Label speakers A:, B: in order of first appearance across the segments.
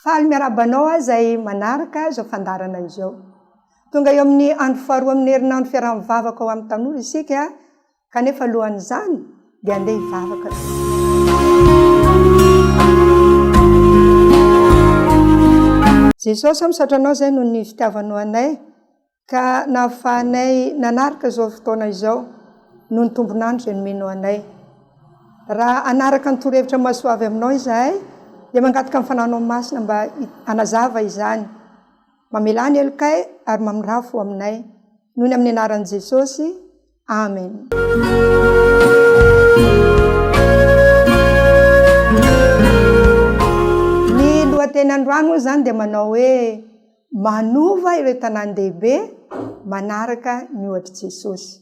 A: Faly miarabanao zay manaraka zao fandarana izao. Tonga eo amin'ny andro faharoa amin'ny herinandro fiaraha-mivavaka ao amin'ny tanora isika, kanefa alohan'izany dia andeha hivavaka. Jesosy misatranao zay noho ny fitiavanao anay, ka nahafahanay nanaraka zao fotoana izao noho ny tombonandro izay nomenao anay. Raha anaraka ny torohevitra mahasoavy aminao izahay, dia mangataka amin'ny fananao masina mba hanazava izany. Mamelany elokay ary mamirafo aminay. Noho ny amin'ny anaran'i Jesosy. Amen. Ny lohateny androany moa zany dia manao hoe manova ireo tanan-dehibe manaraka ny ohatra Jesosy.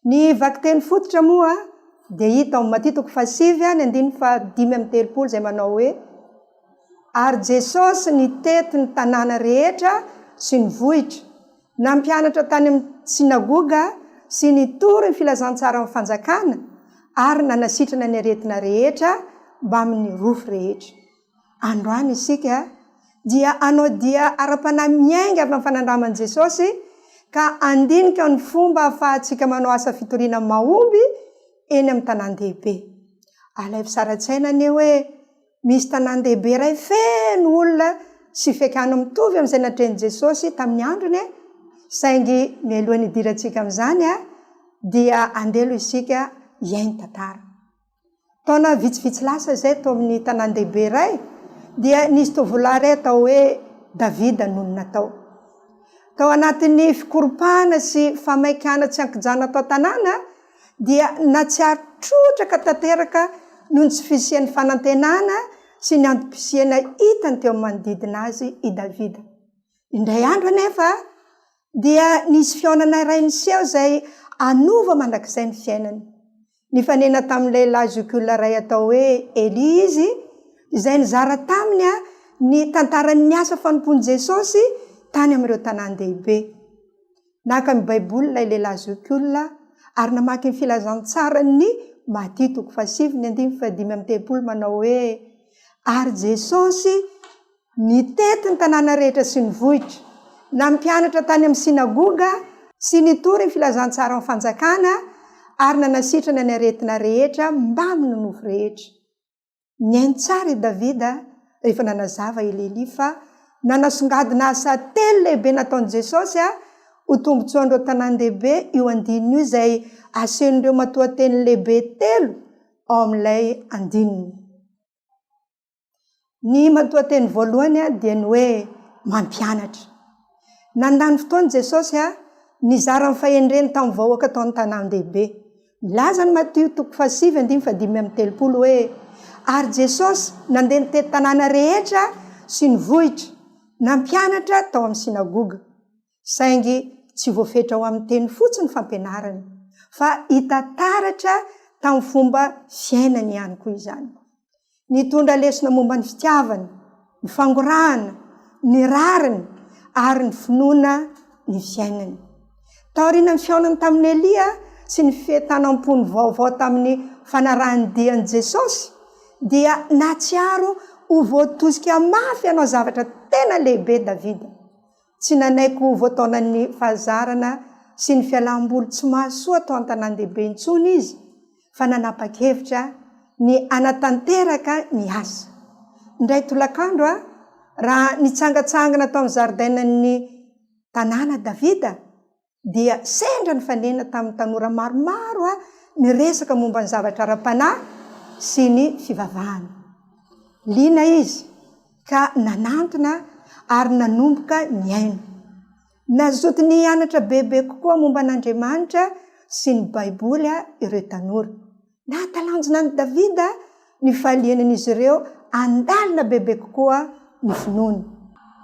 A: Ny vakiteny fototra moa dia hita ao Matitoko 7:5-telopolo izay manao hoe ary Jesosy nitety ny tanàna rehetra sy ny vohitra, nampianatra tany amin'ny sinagoga sy nitory ny filazantsara amin'ny fanjakana ary nanasitrana ny aretina rehetra mba amin'ny rofo rehetra. Androany isika dia anao dia ara-panahy miainga avy amin'ny fanandraman'i Jesosy ka andinika ny fomba ahafahantsika manao asa fitoriana mahomby eny amin'ny tanan-dehibe. Alay fisaran-tsaina anie hoe misy tanan-dehibe iray feno olona sy fekana mitovy amin'izay natrehan'i Jesosy tamin'ny androny, saingy mialohan'ny hidirantsika amin'izany dia andelo isika hiainy tantara. Taona vitsivitsy lasa izay tao amin'ny tanan-dehibe iray dia nisy tovolahy iray atao hoe Davida noho ny natao. Tao anatin'ny fikoropahana sy famaikana tsy ankijana tao tanàna dia natsiaro trotraka tanteraka noho ny tsy fisian'ny fanantenana sy ny antom-pisiana hitany teo manodidina azy i Davida. Indray andro anefa dia nisy fihaonana iray niseho izay anova mandrakizay ny fiainany. Nifanena tamin'ny lehilahy zokolona iray atao hoe Eli izy, izay nizara taminy ny tantaran'ny asa fanompoan'i Jesosy tany amin'ireo tanan-dehibe. Naka amin'ny Baiboly ilay lehilahy zokolona ary namaky ny filazantsara ny Matitoko 7:5-telopolo manao hoe ary Jesosy nitety ny tanàna rehetra sy ny vohitra, nampianatra tany amin'ny sinagoga sy nitory ny filazantsara amin'ny fanjakana ary nanasitrana ny aretina rehetra mba amin'ny nofo rehetra. Niainy tsara i Davida rehefa nanazava Eli fa nanasongadina asa telo lehibe nataon'i Jesosy ho tombotsoan'ireo tanan-dehibe io andininy io izay asehon'ireo matoa-teny lehibe telo ao amin'ilay andininy. Ny matoa-teny voalohany dia ny hoe mampianatra. Nandany fotoana Jesosy nizara ny fahendreny tamin'ny vahoaka tao amin'ny tanan-dehibe. Milaza ny Matitoko 7:5-telopolo hoe ary Jesosy nandeha nitety tanàna rehetra sy ny vohitra, nampianatra tao amin'ny sinagoga. Saingy tsy voafetra ao amin'ny teny fotsiny fampianarany, fa hita taratra tamin'ny fomba fiainany ihany koa izany. Nitondra lesona momba ny fitiavana, ny fangorahana, ny rariny ary ny finoana ny fiainany. Taoriana ny fihaonany tamin'ny Elia sy ny fitanam-pony vaovao tamin'ny fanarahan'ny dian'i Jesosy dia natsiaro ho voatosika mafy anao zavatra tena lehibe Davida. Tsy nanaiko voataonany fahazarana sy ny fialam-boly tsy mahasoa tao an-tanan-dehibe intsony izy, fa nanapa-kevitra ny anatanteraka ny asa. Indray tolakandro raha nitsangatsangana tao amin'ny zaridainan'ny tanàna Davida dia sendra ny fanena tamin'ny tanora maromaro ny resaka momba ny zavatra ara-panahy sy ny fivavahana. Liana izy ka nanantona ary nanomboka ny aino. Nazoto ny hianatra bebe kokoa momba an'Andriamanitra sy ny Baiboly ireo tanora. Nahatalanjona ny Davida ny fahalianan'izy ireo andalina bebe kokoa ny finoana.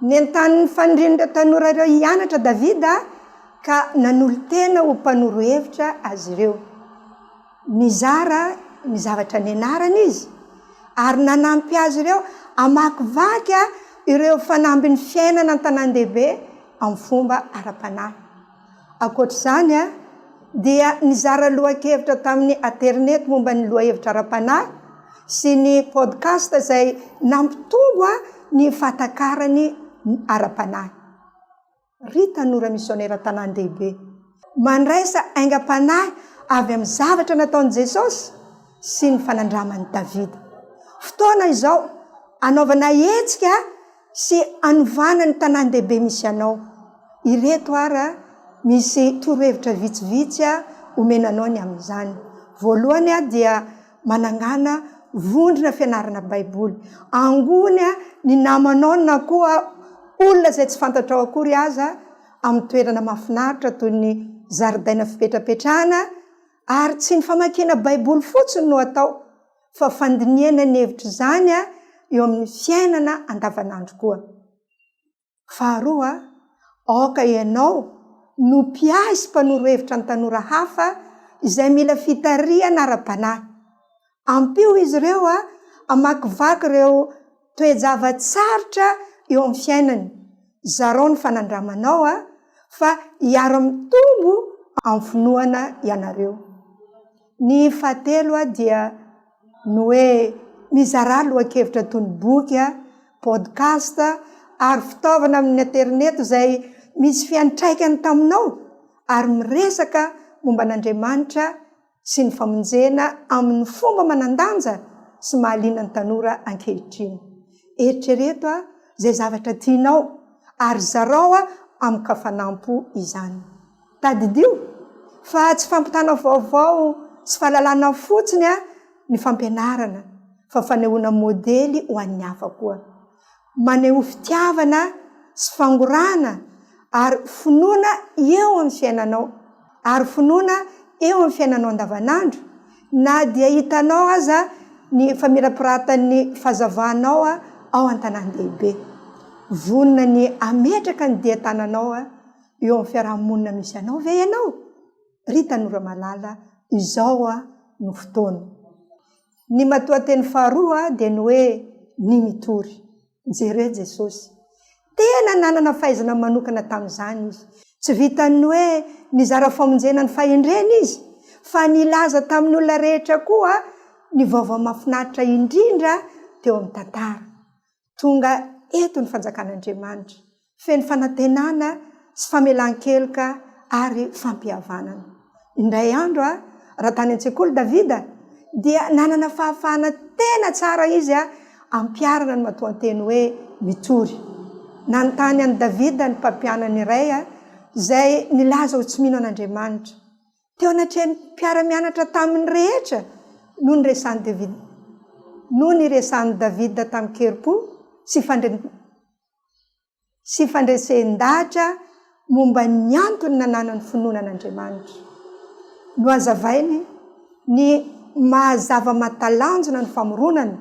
A: Nentan'ny fanirian'ireo tanora ireo hianatra Davida ka nanolo-tena ho mpanoro hevitra azy ireo. Nizara ny zavatra nianarana izy ary nanampy azy ireo amakivaky ireo fanambin'ny fiainana an-tanan-dehibe amin'ny fomba ara-panahy. Ankoatr'izany dia nizara lohan-kevitra tamin'ny internet momba ny lohahevitra ara-panahy sy ny podcast izay nampitombo ny fatakarany ara-panahy. Ry tanora misionera tanan-dehibe mandraisa aingam-panahy avy amin'ny zavatra nataon'i Jesosy sy ny fanandramany Davida. Fotoana izao anaovana hetsika sy anovana ny tanan-dehibe misy anao. Ireto ara misy torohevitra vitsivitsy omenanao ny amin'izany. Voalohany dia manangana vondrona fianarana baiboly. Angony ny namanao na koa olona izay tsy fantatrao akory aza amin'ny toerana mahafinaritra toy ny zaridaina fipetrapetrahana, ary tsy ny famakiana baiboly fotsiny no atao, fa fandiniana ny hevitra izany eo amin'ny fiainana andavanandro koa. Faharoa, aoka ianao no mpiasy mpanoro hevitra ny tanora hafa izay mila fitariana ara-panahy. Ampio izy ireo amakivaky ireo toe-javatsarotra eo amin'ny fiainany. Zarao ny fanandramanao fa hiaro mitombo amin'ny finoana ianareo. Ny fahatelo dia ny hoe mizara lohan-kevitra toy ny boky, podcast ary fitaovana amin'ny internet izay misy fiantraikany taminao ary miresaka momba an'Andriamanitra sy ny famonjena amin'ny fomba manandanja sy mahaliana ny tanora ankehitriny. Eritrereto izay zavatra tianao ary zarao amin'ny kafanampo izany. Tadidio fa tsy fampitana vaovao sy fahalalana fotsiny ny fampianarana, fa fanehoana modely ho an'ny hafa koa. Maneho fitiavana sy fangorana ary finoana eo amin'ny fiainanao, ary finoana eo amin'ny fiainanao andavanandro, na dia hitanao aza ny famirapiratany fahazavahanao ao an-tanan-dehibe. Vonona ny ametraka ny dia-tananao eo amin'ny fiarahamonina misy anao ve ianao? Ry tanora malala, izao no fotoana. Ny matoan-teny faharoa dia ny hoe ny mitory. Jereo Jesosy tena nanana fahaizana manokana tamin'izany izy. Tsy vitany hoe nizara famonjena ny fahendreny izy, fa nilaza tamin'ny olona rehetra koa ny vaovao mahafinaritra indrindra teo amin'ny tantara. Tonga eto ny fanjakan'Andriamanitra, feno fanantenana sy famelan-keloka ary fampihavanana. Indray andro raha tany an-tsekoly Davida dia nanana fahafahana tena tsara izy ampiarana ny matoan-teny hoe mitory. Nanontany an'i Davida ny mpampianany iray izay nilaza ho tsy mino an'Andriamanitra. Teo anatrehany mpiara-mianatra tamin'ny rehetra no niresan'i Davida tamin'ny keri-po sy fandresen-dahatra momba ny antony nananany finoana an'Andriamanitra. No azavainy ny mahazava matalanjona ny famoronana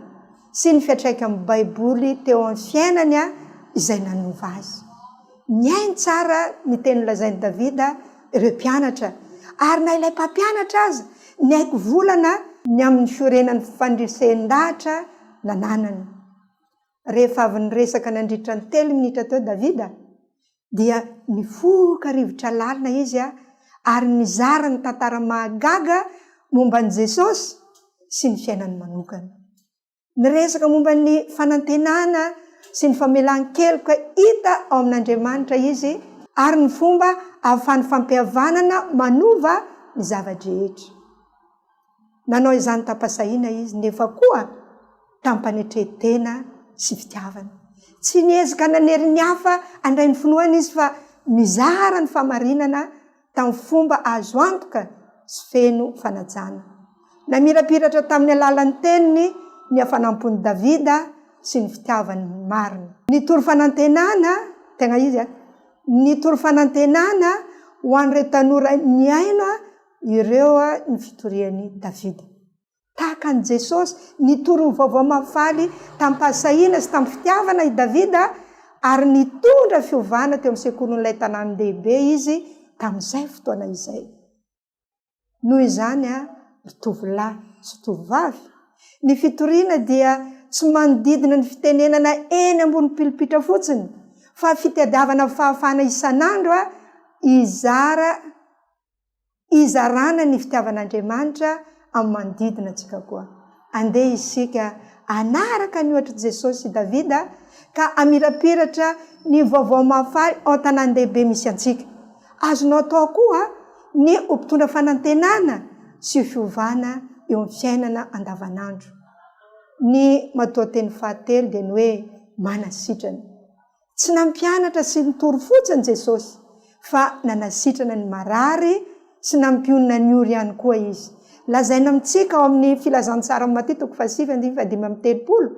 A: sy ny fiatraika amin'ny baiboly teo amin'ny fiainany izay nanova azy. Niainy tsara ny teny lazain'i Davida ireo mpianatra, ary na ilay mpampianatra aza niaiko volana ny amin'ny fiorenan'ny fandresen-dahatra nananany. Rehefa avy niresaka nandritra ny 3 minitra teo Davida dia nifoka rivotra lalina izy ary nizara ny tantara mahagaga momba ny Jesosy sy ny fiainany manokana. Niresaka momba ny fanantenana sy ny famelan-keloka hita ao amin'Andriamanitra izy, ary ny fomba ahafahany fampihavanana manova ny zava-drehetra. Nanao izany tampasahiana izy, nefa koa tampanetretena sy fitiavana. Tsy niezaka nanery ny hafa andray ny finoana izy, fa nizara ny famarinana tamin'ny fomba azo antoka sy feno fanajana. Namirapiratra tamin'ny alalan'ny teniny ny hafanampony Davida sy ny fitiavany marina. Ny toro fanantenana, tena izy ny toro fanantenana ho an'ireo tanora ny aino ireo ny fitorian'i Davida. Tahaka an'i Jesosy nitoro ny vaovao mafaly tamin'ny mpasahiana sy tamin'ny fitiavana i Davida, ary nitondra fiovana teo amin'ny sekolin'ilay tanan-dehibe izy tamin'izay fotoana izay. Noho izany ry tovolahy sy tovovavy, ny fitoriana dia tsy manodidina ny fitenenana eny ambony pilipitra fotsiny, fa fitadiavana fahafahana isan'andro izarana ny fitiavan'Andriamanitra amin'ny manodidina antsika koa. Andeha isika anaraka ny ohatra Jesosy sy Davida ka amirapiratra ny vaovao mahafaly ao an-tanan-dehibe misy antsika. Azonao atao koa ny ompitondra fanantenana sy fiovana eo amin'ny fiainana andavanandro. Ny matoa-teny fahatelo dia ny hoe manasitrana. Tsy nampianatra sy nitory fotsiny Jesosy, fa nanasitrana ny marary sy nampionana ny ory ihany koa izy. Lazaina amintsika ao amin'ny filazantsara Maty 7:5-7,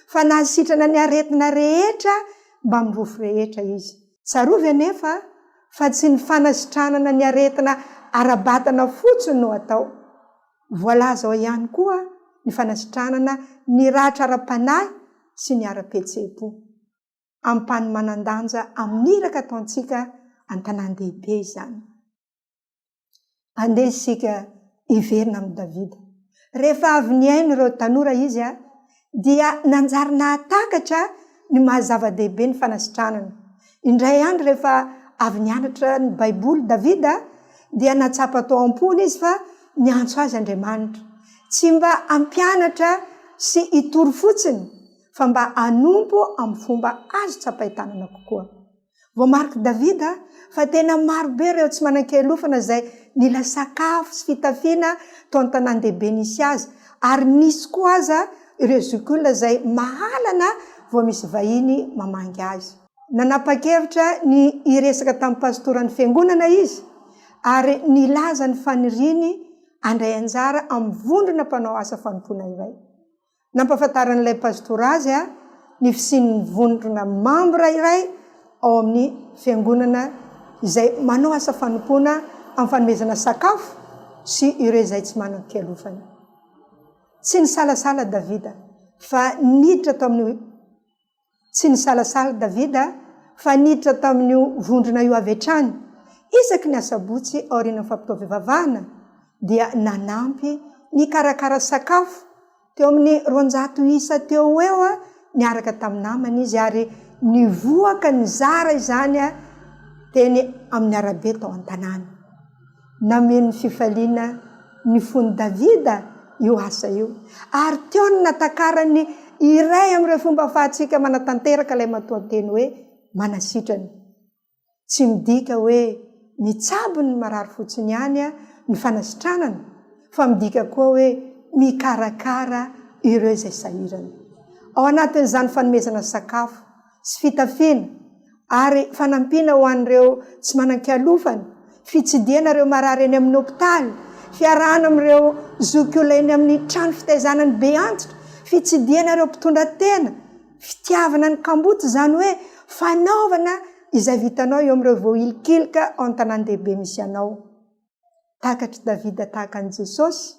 A: fa nasitrana ny aretina rehetra mba mirofo rehetra izy. Tsarovy anefa fa tsy ny fanasitranana ny aretina arabatana fotsiny no atao. Voalaza ao ihany koa ny fanasitranana ny ratra ara-panahy sy ny ara-petsepo. Ampany manandanja amin'iraka ataontsika an-tanan-dehibe izany. Andeha isika iverina amin'ny Davida. Rehefa avy niaino ireo tanora izy dia nanjary nahatakatra ny mahazava-dehibe ny fanasitranana. Indray andro rehefa avy nianatra ny Baiboly Davida dia natsapa tao am-pony izy fa niantso azy Andriamanitra. Tsy mba ampianatra sy itory fotsiny, fa mba anompo amin'ny fomba azo tsapahitanana kokoa. Voamariky Davida fa tena marobe ireo tsy manan-kehelofana izay nila sakafo sy fitafiana tao an-tanan-dehibe nisy azy, ary nisy koa aza ireo zokiolona izay mahalana vao misy vahiny mamangy azy. Nanapa-kevitra ny iresaka tamin'ny pastoran'ny fiangonana izy, ary nilaza ny faniriany andray anjara amin'ny vondrona mpanao asa fanompoana iray. Nampahafantaran'ilay pastora azy ny fisian'ny vondrona mambra iray ao amin'ny fiangonana izay manao asa fanompoana amin'ny fanomezana sakafo sy ireo izay tsy manan-kehelofana. Tsy nisalasala Davida fa niditra tamin'io vondrona io avy hatrany. Isaky ny asabotsy aorian'ny fampitaovivavahana dia nanampy ny karakara sakafo teo amin'ny 200 isa teo eo niaraka tamin'ny namany izy, ary nivoaka ny zara izany teny amin'ny arabe tao an-tanàna. Nameny fifaliana ny fony Davida io asa io, ary teo ny natakarany iray amin'ireo fomba ahafahantsika manatanteraka ilay matoan-teny hoe manasitrana. Tsy midika hoe mitsabo ny marary fotsiny ihany ny fanasitranana, fa midika koa hoe mikarakara ireo izay sahirana. Ao anatin'izany fanomezana sakafo sy fitafiana ary fanampiana ho an'ireo tsy manan-kehalofana, fitsidiana ireo marary eny amin'ny hopitaly, fiarahana amin'ireo zokiolona eny amin'ny trano fitaizana ny be antitra, fitsidiana ireo mpitondra tena, fitiavana ny kamboty, izany hoe fanaovana izay vitanao eo amin'ireo voailikilika ao an-tanan-dehibe misy anao. Takatry Davida tahaka an'i Jesosy,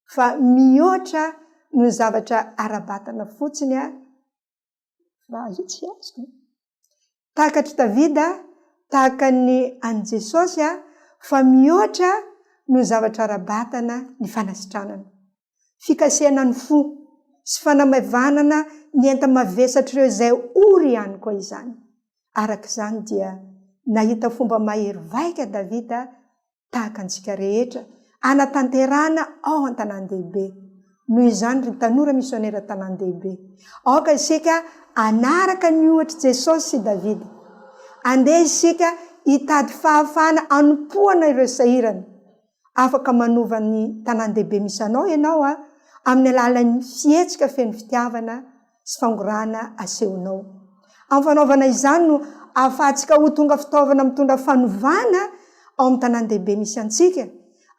A: fa mihoatra ny zavatra arabatana fotsiny takatry Davida tahaka ny an'i Jesosy fa mihoatra ny zavatra arabatana ny fanasitranana. Fikasihana ny fo sy fanamavanana ny enta-mavesatra ireo izay ory ihany koa izany. Araka izany dia nahita fomba mahery vaika Davida tahaka antsika rehetra anatanterana ao an-tanan-dehibe. Noho izany ry tanora misionera tanan-dehibe, aoka isika anaraka ny ohatra Jesosy sy Davida. Andeha isika hitady fahafahana anompoana ireo sahirana. Afaka manova ny tanan-dehibe misy anao ianao amin'ny alalan'ny fihetsika feno fitiavana sy fangorana asehonao. Amin'ny fanaovana izany no ahafahantsika ho tonga fitaovana mitondra fanovana ao amin'ny tanan-dehibe misy antsika,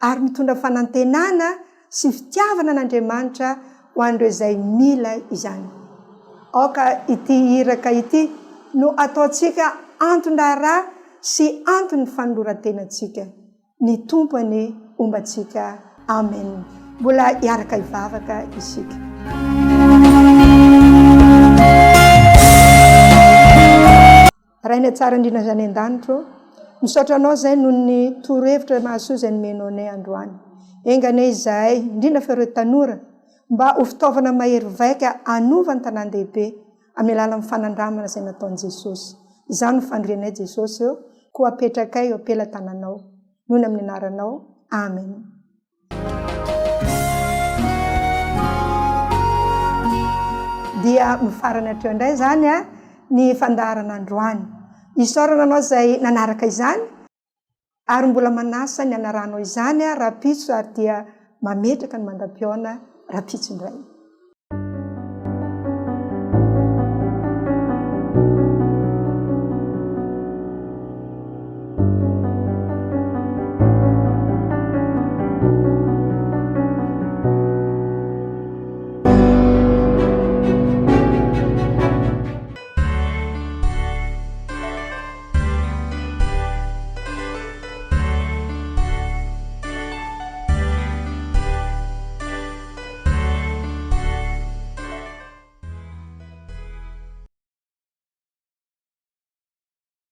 A: ary mitondra fanantenana sy fitiavana n'Andriamanitra ho an'ireo izay mila izany. Aoka ity iraka ity no ataontsika anton-draharaha sy anton'ny fanoloran-tenantsika. Ny tompony ombantsika. Amen. Mbola hiaraka hivavaka isika. Raina tsara indrindra izany an-danitro, misaotra anao izay noho ny torohevitra mahasoa izay nomenao anay androany. Engane izahay indrindra fa ireo tanora mba ho fitaovana mahery vaika anova ny tanan-dehibe amin'ny alalan'ny fanandramana izay nataon'i Jesosy. Izany no fandrianay Jesosy eo, koa apetrakay eo ampela-tananao. Noho ny amin'ny anaranao. Amen. Dia mifarana hatreo indray izany ny fandarana androany. Isaorana anao zay nanaraka izany ary mbola manasa ny anaranao izany rapitso ary dia mametraka ny mandam-piona rapitso indray.